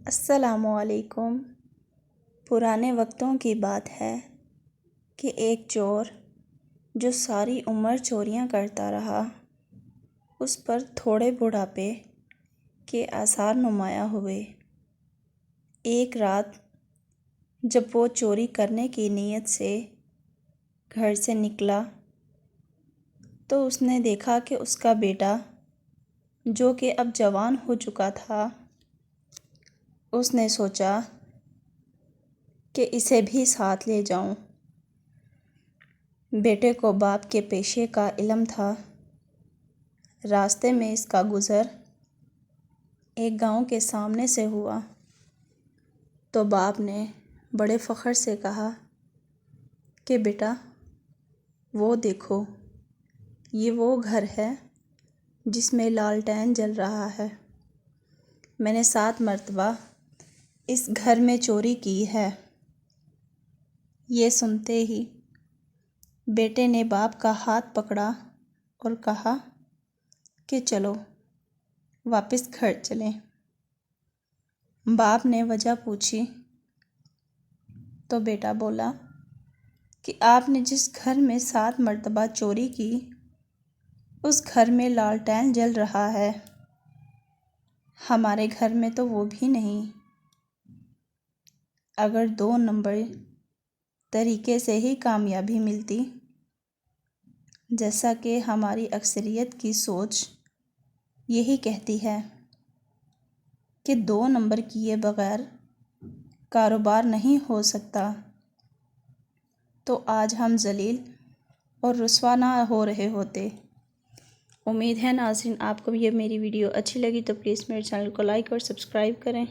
السلام علیکم۔ پرانے وقتوں کی بات ہے کہ ایک چور جو ساری عمر چوریاں کرتا رہا، اس پر تھوڑے بڑھاپے کے آثار نمایاں ہوئے۔ ایک رات جب وہ چوری کرنے کی نیت سے گھر سے نکلا تو اس نے دیکھا کہ اس کا بیٹا، جو کہ اب جوان ہو چکا تھا، اس نے سوچا کہ اسے بھی ساتھ لے جاؤں۔ بیٹے کو باپ کے پیشے کا علم تھا۔ راستے میں اس کا گزر ایک گاؤں کے سامنے سے ہوا تو باپ نے بڑے فخر سے کہا کہ بیٹا، وہ دیکھو، یہ وہ گھر ہے جس میں لالٹین جل رہا ہے۔ میں نے 7 مرتبہ اس گھر میں چوری کی ہے۔ یہ سنتے ہی بیٹے نے باپ کا ہاتھ پکڑا اور کہا کہ چلو واپس گھر چلیں۔ باپ نے وجہ پوچھی تو بیٹا بولا کہ آپ نے جس گھر میں 7 مرتبہ چوری کی، اس گھر میں لالٹین جل رہا ہے، ہمارے گھر میں تو وہ بھی نہیں۔ اگر 2 نمبر طریقے سے ہی کامیابی ملتی، جیسا کہ ہماری اکثریت کی سوچ یہی کہتی ہے کہ 2 نمبر کیے بغیر کاروبار نہیں ہو سکتا، تو آج ہم ذلیل اور رسوا نہ ہو رہے ہوتے۔ امید ہے ناظرین آپ کو یہ میری ویڈیو اچھی لگی تو پلیز میرے چینل کو لائک اور سبسکرائب کریں۔